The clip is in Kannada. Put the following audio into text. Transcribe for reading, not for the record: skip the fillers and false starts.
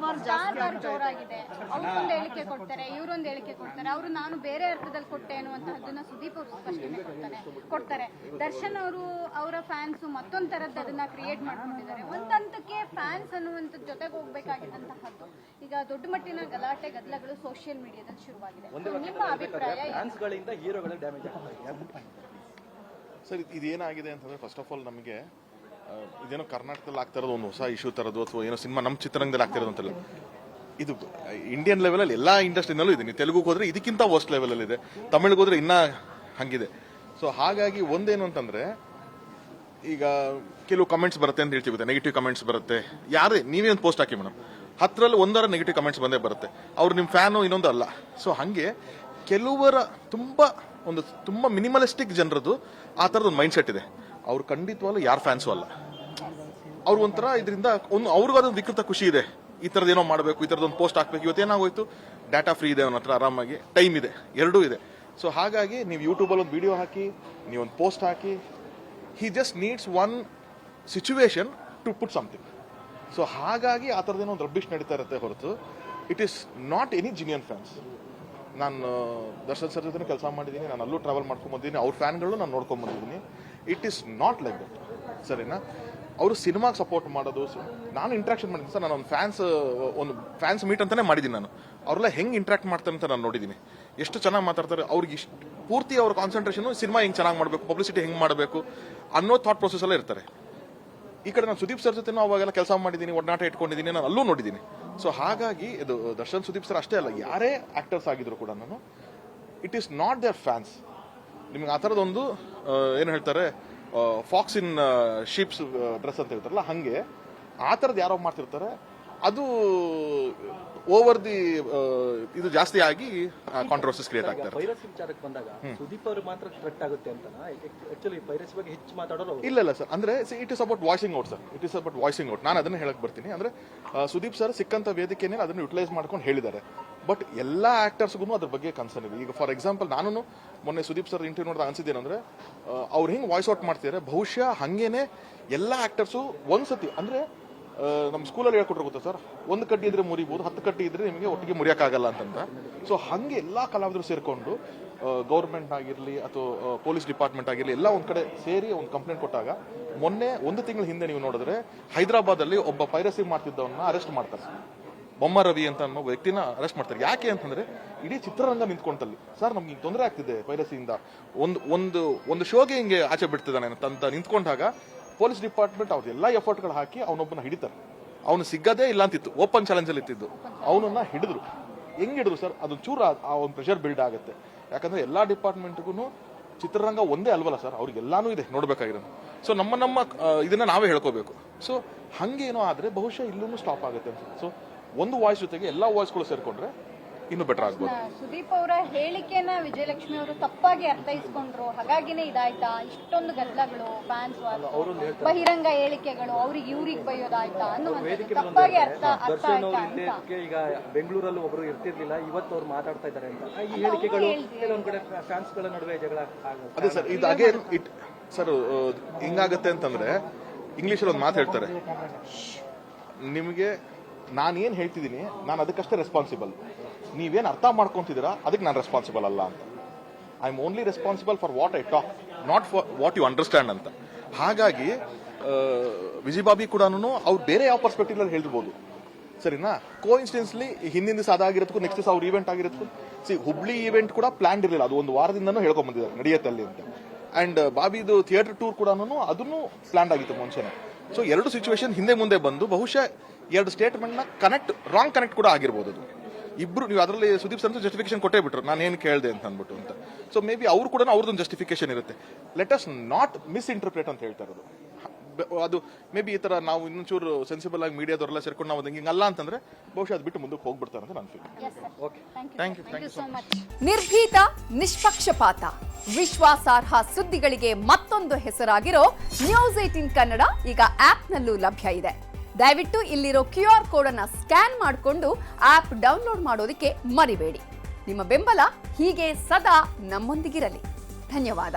ವಾರ್ ಜೋರಾಗಿದೆ. ಅವ್ರೊಂದು ಹೇಳಿಕೆ ಕೊಡ್ತಾರೆ, ಇವರೊಂದು ಹೇಳಿಕೆ ಕೊಡ್ತಾರೆ. ಅವರು ನಾನು ಬೇರೆ ಅರ್ಥದಲ್ಲಿ ಕೊಟ್ಟೆ ಅನ್ನುವಂತಹದ್ದನ್ನ ಸುದೀಪ್ ಅವರು ಸ್ಪಷ್ಟನೆ ಕೊಡ್ತಾರೆ. ದರ್ಶನ್ ಅವರು ಅವರ ಫ್ಯಾನ್ಸ್ ಮತ್ತೊಂದು ತರದ್ದು ಅದನ್ನ ಕ್ರಿಯೇಟ್ ಮಾಡ್ಕೊಂಡಿದ್ದಾರೆ. ಒಂದ್ ಹಂತಕ್ಕೆ ಫ್ಯಾನ್ಸ್ ಅನ್ನುವಂಥದ್ದು ಜೊತೆಗೆ ಹೋಗ್ಬೇಕಾಗಿದ್ದಂತಹದ್ದು ಈಗ ದೊಡ್ಡ ಮಟ್ಟಿನ ಗಲಾಟೆ ಗದ್ದಲಗಳು ಸೋಷಿಯಲ್ ಮೀಡಿಯಾದಲ್ಲಿ ಶುರುವಾಗಿದೆ. ನಿಮ್ಮ ಅಭಿಪ್ರಾಯ? ಫ್ಯಾನ್ಸ್ಗಳಿಂದ ಹೀರೋಗಳ ಡ್ಯಾಮೇಜ್ ಆಗ್ತಾ ಸರ್, ಇದೇನಾಗಿದೆ ಅಂತಂದ್ರೆ ಫಸ್ಟ್ ಆಫ್ ಆಲ್ ನಮಗೆ ಇದೇನೋ ಕರ್ನಾಟಕದಲ್ಲಿ ಆಗ್ತಾ ಇರೋದು ಒಂದು ಹೊಸ ಇಶ್ಯೂ ತರೋದು ಅಥವಾ ಏನೋ ಸಿನಿಮಾ ನಮ್ಮ ಚಿತ್ರರಂಗದಲ್ಲಿ ಆಗ್ತಿರೋದು ಅಂತಲ್ಲ. ಇದು ಇಂಡಿಯನ್ ಲೆವೆಲಲ್ಲಿ ಎಲ್ಲ ಇಂಡಸ್ಟ್ರಿನಲ್ಲೂ ಇದೆ. ನೀವು ತೆಲುಗುಗೆ ಹೋದ್ರೆ ಇದಕ್ಕಿಂತ ವರ್ಸ್ಟ್ ಲೆವೆಲಲ್ಲಿ ಇದೆ, ತಮಿಳಿಗೆ ಹೋದ್ರೆ ಇನ್ನೂ ಹಂಗಿದೆ. ಸೊ ಹಾಗಾಗಿ ಒಂದೇನು ಅಂತಂದ್ರೆ ಈಗ ಕೆಲವು ಕಮೆಂಟ್ಸ್ ಬರುತ್ತೆ ಅಂತ ಹೇಳ್ತೀವಿ, ನೆಗೆಟಿವ್ ಕಮೆಂಟ್ಸ್ ಬರುತ್ತೆ. ಯಾರೇ ನೀವೇ ಒಂದು ಪೋಸ್ಟ್ ಹಾಕಿ ಮೇಡಮ್, 10ರಲ್ಲಿ 1 ನೆಗೆಟಿವ್ ಕಮೆಂಟ್ಸ್ ಬಂದೇ ಬರುತ್ತೆ. ಅವ್ರು ನಿಮ್ಮ ಫ್ಯಾನು ಇನ್ನೊಂದು ಅಲ್ಲ. ಸೊ ಹಾಗೆ ಕೆಲವರ ತುಂಬಾ ಮಿನಿಮಲಿಸ್ಟಿಕ್ ಜನರದ್ದು ಆ ಥರದ ಒಂದು ಮೈಂಡ್ ಸೆಟ್ ಇದೆ. ಅವ್ರು ಖಂಡಿತವಾಗ್ಲೂ ಯಾರ ಫ್ಯಾನ್ಸು ಅಲ್ಲ. ಅವ್ರು ಒಂಥರ ಇದರಿಂದ ಅವ್ರಿಗೂ ಅದೊಂದು ವಿಕೃತ ಖುಷಿ ಇದೆ, ಈ ಥರದ್ದು ಏನೋ ಮಾಡಬೇಕು, ಈ ಥರದೊಂದು ಪೋಸ್ಟ್ ಹಾಕ್ಬೇಕು. ಇವತ್ತೇನಾಗೋಯ್ತು, ಡಾಟಾ ಫ್ರೀ ಇದೆ ಅವನ ಹತ್ರ, ಆರಾಮಾಗಿ ಟೈಮ್ ಇದೆ, ಎರಡೂ ಇದೆ. ಸೊ ಹಾಗಾಗಿ ನೀವು ಯೂಟ್ಯೂಬಲ್ಲಿ ಒಂದು ವಿಡಿಯೋ ಹಾಕಿ, ನೀವೊಂದು ಪೋಸ್ಟ್ ಹಾಕಿ, he just needs one situation to put something. So ಹಾಗಾಗಿ ಆ ಥರದ್ದೇನೋ ಒಂದು ರಬ್ಬಿಶ್ ನಡೀತಾ ಇರುತ್ತೆ ಹೊರತು it is not any genuine fans. ನಾನು ದರ್ಶನ್ ಸರ್ ಜೊತೆ ಕೆಲಸ ಮಾಡಿದ್ದೀನಿ, ನಾನು ಅಲ್ಲೂ ಟ್ರಾವೆಲ್ ಮಾಡ್ಕೊಂಡು ಬಂದಿದ್ದೀನಿ, ಅವ್ರ ಫ್ಯಾನ್ಗಳು ನಾನು ನೋಡ್ಕೊಂಡು ಬಂದಿದ್ದೀನಿ. It is not like that, ಸರಿನಾ? ಅವರು ಸಿನಿಮಾಗೆ ಸಪೋರ್ಟ್ ಮಾಡೋದು. ನಾನು ಇಂಟ್ರಾಕ್ಷನ್ ಮಾಡಿದ್ದೀನಿ ಸರ್, ನಾನು ಒಂದು ಫ್ಯಾನ್ಸ್ ಮೀಟ್ ಅಂತಾನೆ ಮಾಡಿದ್ದೀನಿ. ನಾನು ಅವರೆಲ್ಲ ಹೆಂಗೆ ಇಂಟ್ರಾಕ್ಟ್ ಮಾಡ್ತಾರೆ ಅಂತ ನಾನು ನೋಡಿದ್ದೀನಿ. ಎಷ್ಟು ಚೆನ್ನಾಗಿ ಮಾತಾಡ್ತಾರೆ. ಅವ್ರಿಗೆ ಪೂರ್ತಿ ಅವ್ರ ಕಾನ್ಸಂಟ್ರೇಷನ್ ಸಿನಿಮಾ ಹೆಂಗೆ ಚೆನ್ನಾಗಿ ಮಾಡಬೇಕು, ಪಬ್ಲಿಸಿಟಿ ಹೆಂಗೆ ಮಾಡಬೇಕು ಅನ್ನೋ ಥಾಟ್ ಪ್ರೊಸೆಸ್ ಎಲ್ಲ ಇರ್ತಾರೆ. ಈ ಕಡೆ ನಾನು ಸುದೀಪ್ ಸರ್ ಜೊತೆ ಅವಾಗೆಲ್ಲ ಕೆಲಸ ಮಾಡಿದ್ದೀನಿ, ಒಡನಾಟ ಇಟ್ಕೊಂಡಿದ್ದೀನಿ, ನಾನು ಅಲ್ಲೂ ನೋಡಿದ್ದೀನಿ. ಸೊ ಹಾಗಾಗಿ ಇದು ದರ್ಶನ್ ಸುದೀಪ್ ಸರ್ ಅಷ್ಟೇ ಅಲ್ಲ, ಯಾರೇ ಆಕ್ಟರ್ಸ್ ಆಗಿದ್ರು ಕೂಡ ನಾನು it is not their fans. ನಿಮ್ಗೆ ಆ ಥರದೊಂದು ಏನು ಹೇಳ್ತಾರೆ, ಫಾಕ್ಸ್ ಇನ್ ಶೀಪ್ಸ್ ಡ್ರೆಸ್ ಅಂತ ಹೇಳ್ತಾರಲ್ಲ, ಹಾಗೆ ಆ ಥರದ್ದು ಯಾರೋ ಮಾಡ್ತಿರ್ತಾರೆ. ಅದು ಓವರ್ ದಿ ಇದು ಜಾಸ್ತಿ ಆಗಿ ಕಾಂಟ್ರವರ್ಸಿಸ್ ಕ್ರಿಯೇಟ್ ಆಗ್ತಾರೆ. ಪೈರಸಿ ವಿಚಾರಕ್ಕೆ ಬಂದಾಗ ಸುದೀಪ್ ಅವರು ಮಾತ್ರ ಥ್ರೆಟ್ ಆಗುತ್ತೆ ಅಂತ ಆಕ್ಚುಲಿ ಪೈರಸಿ ಬಗ್ಗೆ ಹೆಚ್ಚು ಮಾತಾಡೋರು ಇಲ್ಲ ಸರ್. ಅಂದ್ರೆ it is about voicing out sir, it is about voicing out. ನಾನು ಅದನ್ನ ಹೇಳಕ್ ಬರ್ತೀನಿ. ಅಂದ್ರೆ ಸುದೀಪ್ ಸರ್ ಸಿಕ್ಕಂತ ವೇದಿಕೆನೇ ಅದನ್ನು ಯುಟಿಲೈಸ್ ಮಾಡ್ಕೊಂಡು ಹೇಳಿದ್ದಾರೆ. ಬಟ್ ಎಲ್ಲಾ ಆಕ್ಟರ್ಸ್ಗೂ ಅದ್ರ ಬಗ್ಗೆ ಕನ್ಸರ್ನ್ ಇದೆ. ಈಗ ಫಾರ್ ಎಕ್ಸಾಂಪಲ್ ನಾನು ಮೊನ್ನೆ ಸುದೀಪ್ ಸರ್ ಇಂಟರ್ವ್ಯೂ ನೋಡಿದಾಗ ಅನ್ಸಿದ್ದೇನೆಂದ್ರೆ, ಅವ್ರು ಹೆಂಗ್ ವಾಯ್ಸ್ ಔಟ್ ಮಾಡ್ತಿದ್ದಾರೆ, ಬಹುಶಃ ಹಂಗೇನೆ ಎಲ್ಲಾ ಆಕ್ಟರ್ಸು ಒಂದ್ಸತಿ ಅಂದ್ರೆ ನಮ್ಮ ಸ್ಕೂಲಲ್ಲಿ ಹೇಳ್ಕೊಟ್ರೆ ಗೊತ್ತಾ ಸರ್, 1 ಕಡ್ಡಿ ಇದ್ರೆ ಮುರಿಬಹುದು, 10 ಕಡ್ಡಿ ಇದ್ರೆ ನಿಮಗೆ ಒಟ್ಟಿಗೆ ಮುರಿಯಕ್ಕಾಗಲ್ಲ ಅಂತಂತ. ಸೊ ಹಂಗೆ ಎಲ್ಲಾ ಕಲಾವಿದರು ಸೇರ್ಕೊಂಡು ಗೌರ್ಮೆಂಟ್ ಆಗಿರ್ಲಿ ಅಥವಾ ಪೊಲೀಸ್ ಡಿಪಾರ್ಟ್ಮೆಂಟ್ ಆಗಿರ್ಲಿ ಎಲ್ಲ ಒಂದ್ ಕಡೆ ಸೇರಿ ಒಂದು ಕಂಪ್ಲೇಂಟ್ ಕೊಟ್ಟಾಗ, ಮೊನ್ನೆ 1 ತಿಂಗಳ ಹಿಂದೆ ನೀವು ನೋಡಿದ್ರೆ ಹೈದರಾಬಾದ್ ಅಲ್ಲಿ ಒಬ್ಬ ಪೈರಸಿ ಮಾಡ್ತಿದ್ದವನ್ನ ಅರೆಸ್ಟ್ ಮಾಡ್ತಾರೆ. ಬೊಮ್ಮ ರವಿ ಅಂತ ಅನ್ನೋ ವ್ಯಕ್ತಿನ ಅರೆಸ್ಟ್ ಮಾಡ್ತಾರೆ. ಯಾಕೆ ಅಂತಂದ್ರೆ ಇಡೀ ಚಿತ್ರರಂಗ ನಿಂತ್ಕೊಂತಲ್ಲಿ, ಸರ್ ನಮ್ಗೆ ತೊಂದರೆ ಆಗ್ತಿದೆ ಪೈರಸಿಯಿಂದ, ಒಂದು ಶೋಗೆ ಹಿಂಗೆ ಆಚೆ ಬಿಡ್ತಿದ್ದಾನೆ ಅಂತ ನಿಂತ್ಕೊಂಡಾಗ ಪೊಲೀಸ್ ಡಿಪಾರ್ಟ್ಮೆಂಟ್ ಅವ್ರ ಎಲ್ಲ ಎಫರ್ಟ್ಗಳು ಹಾಕಿ ಅವನೊಬ್ಬನ ಹಿಡಿತಾರೆ. ಅವನು ಸಿಗದೇ ಇಲ್ಲ ಅಂತಿತ್ತು, ಓಪನ್ ಚಾಲೆಂಜ್ ಅಲ್ಲಿ ಇತ್ತಿದ್ದು, ಅವನನ್ನ ಹಿಡಿದ್ರು. ಹೆಂಗ್ ಹಿಡಿದ್ರು ಸರ್, ಅದು ಚೂರ ಆ ಒಂದು ಪ್ರೆಷರ್ ಬಿಲ್ಡ್ ಆಗುತ್ತೆ. ಯಾಕಂದ್ರೆ ಎಲ್ಲಾ ಡಿಪಾರ್ಟ್ಮೆಂಟ್ಗೂ ಚಿತ್ರರಂಗ ಒಂದೇ ಅಲ್ವಲ್ಲ ಸರ್, ಅವ್ರಿಗೆಲ್ಲಾನು ಇದೆ ನೋಡ್ಬೇಕಾಗಿರೋದು. ಸೊ ನಮ್ಮ ಇದನ್ನ ನಾವೇ ಹೇಳ್ಕೋಬೇಕು. ಸೊ ಹಂಗೇನೋ ಆದ್ರೆ ಬಹುಶಃ ಇಲ್ಲೂ ಸ್ಟಾಪ್ ಆಗುತ್ತೆ ಅನ್ಸುತ್ತೆ. ಸೊ ಒಂದು ವಾಯ್ಸ್ ಜೊತೆಗೆ ಎಲ್ಲಾ ವಾಯ್ಸ್ಗಳು ಸೇರ್ಕೊಂಡ್ರೆ ಇನ್ನೂ ಬೆಟರ್ ಆಗ್ಬೋದು. ಸುದೀಪ್ ಅವರ ಹೇಳಿಕೆನ ವಿಜಯಲಕ್ಷ್ಮಿ ಅವರು ತಪ್ಪಾಗಿ ಅರ್ಥೈಸ್ಕೊಂಡ್ರು, ಹಾಗಾಗಿನೇ ಇದಾಯ್ತಾ ಇಷ್ಟೊಂದು ಗದ್ದಲಗಳು, ಫ್ಯಾನ್ಸ್ ಬಹಿರಂಗ ಹೇಳಿಕೆಗಳು, ಅವ್ರಿಗೆ ಇವ್ರಿಗೆ ಬೈಯೋದಾಯ್ತಾ ಅನ್ನುವಂಥದ್ದು ತಪ್ಪಾಗಿ ಅರ್ಥ ಆಯ್ತಾ? ಈಗ ಬೆಂಗಳೂರಲ್ಲಿ ಒಬ್ರು ಇರ್ತಿರ್ಲಿಲ್ಲ, ಇವತ್ತು ಅವ್ರು ಮಾತಾಡ್ತಾ ಇದ್ದಾರೆ ಅಂತ ಈ ಹೇಳಿಕೆಗಳು ಕೆಲವೊಂದ್ ಕಡೆ ಫ್ಯಾನ್ಸ್ ಗಳ ನಡುವೆ ಜಗಳ ಆಗುತ್ತೆ. ಅದೇ ಸರ್, ಇದು ಅಗೇನ್ ಸರ್ ಹಿಂಗಾಗತ್ತೆ ಅಂತಂದ್ರೆ ಇಂಗ್ಲಿಷಲ್ಲಿ ಒಂದು ಮಾತು ಹೇಳ್ತಾರೆ, ನಿಮಗೆ ನಾನೇನ್ ಹೇಳ್ತಿದ್ದೀನಿ ನಾನು ಅದಕ್ಕಷ್ಟೇ ರೆಸ್ಪಾನ್ಸಿಬಲ್, ನೀವೇನು ಅರ್ಥ ಮಾಡ್ಕೊಂತಿದ್ದೀರಾ ಅದಕ್ಕೆ ನಾನು ರೆಸ್ಪಾನ್ಸಿಬಲ್ ಅಲ್ಲ ಅಂತ. I am only responsible for what I talk, not for what you understand ಅಂತ. ಹಾಗಾಗಿ ವಿಜಯಬಾಬಿ ಕೂಡ ಅವ್ರು ಬೇರೆ ಯಾವ ಪರ್ಸ್ಪೆಕ್ಟಿವ್ ಅಲ್ಲಿ ಹೇಳಿರ್ಬೋದು, ಸರಿನಾ? ಕೋಇನ್ಸಿಡೆನ್ಸ್ಲಿ ಹಿಂದಿನ ದಿವಸ ಅದಾಗಿರೋದಕ್ಕೂ ನೆಕ್ಸ್ಟ್ ದಿವಸ ಅವ್ರ ಈವೆಂಟ್ ಆಗಿರೋದಕ್ಕೂ ಹುಬ್ಳಿ ಈವೆಂಟ್ ಕೂಡ ಪ್ಲಾನ್ ಇರಲಿಲ್ಲ, ಅದು ಒಂದು ವಾರದಿಂದನೂ ಹೇಳ್ಕೊಂಡ್ ಬಂದಿದ್ದಾರೆ ನಡೆಯುತ್ತೆ ಅಲ್ಲಿ ಅಂತ. ಅಂಡ್ ಬಾಬಿದು ಥಿಯೇಟರ್ ಟೂರ್ ಕೂಡ ಅದನ್ನು ಪ್ಲಾನ್ ಆಗಿತ್ತು ಮುಂಚೆನೆ. ಸೊ 2 ಸಿಚುವೇಶನ್ ಹಿಂದೆ ಮುಂದೆ ಬಂದು ಬಹುಶಃ 2 ಸ್ಟೇಟ್ಮೆಂಟ್ ನ ರಾಂಗ್ ಕನೆಕ್ಟ್ ಕೂಡ ಆಗಿರ್ಬೋದು. ಅದು ಇಬ್ರು ನೀವು ಅದರಲ್ಲಿ ಸುದೀಪ್ ಸರ್ ಜಸ್ಟಿಫಿಕೇಶನ್ ಕೊಟ್ಟೇ ಬಿಟ್ರು, ನಾನು ಏನು ಕೇಳಿದೆ ಅಂತ ಅಂದ್ಬಿಟ್ಟು ಅಂತ. ಸೊ ಮೇ ಬಿ ಅವ್ರು ಕೂಡ ಅವ್ರದ್ದೊಂದು ಜಸ್ಟಿಫಿಕೇಶನ್ ಇರುತ್ತೆ. Let us not miss interpret ಅಂತ ಹೇಳ್ತಾ ಇರೋದು. ಅದು ಮೇ ಬಿ ಈ ತರ ನಾವು ಇನ್ನೊಂಚೂರು ಸೆನ್ಸಿಬಲ್ ಆಗಿ ಮೀಡಿಯಾದವರೆಲ್ಲ ಸೇರ್ಕೊಂಡು ನಾವು ಹಿಂಗಲ್ಲ ಅಂತಂದ್ರೆ ಬಹುಶಃ ಅದು ಬಿಟ್ಟು ಮುಂದಕ್ಕೆ ಹೋಗ್ಬಿಡ್ತಾರೆ ಅಂತ ನಾನು feel. Thank you so much. ನಿರ್ಭೀತ, ನಿಷ್ಪಕ್ಷಪಾತ, ವಿಶ್ವಾಸಾರ್ಹ ಸುದ್ದಿಗಳಿಗೆ ಮತ್ತೊಂದು ಹೆಸರಾಗಿರೋ ನ್ಯೂಸ್ 18 ಕನ್ನಡ ಈಗ ಆಪ್ನಲ್ಲೂ ಲಭ್ಯ ಇದೆ. ದಯವಿಟ್ಟು ಇಲ್ಲಿರೋ QR ಕೋಡ್ ಅನ್ನ ಸ್ಕ್ಯಾನ್ ಮಾಡಿಕೊಂಡು ಆಪ್ ಡೌನ್ಲೋಡ್ ಮಾಡೋದಕ್ಕೆ ಮರಿಬೇಡಿ. ನಿಮ್ಮ ಬೆಂಬಲ ಹೀಗೆ ಸದಾ ನಮ್ಮೊಂದಿಗಿರಲಿ. ಧನ್ಯವಾದ.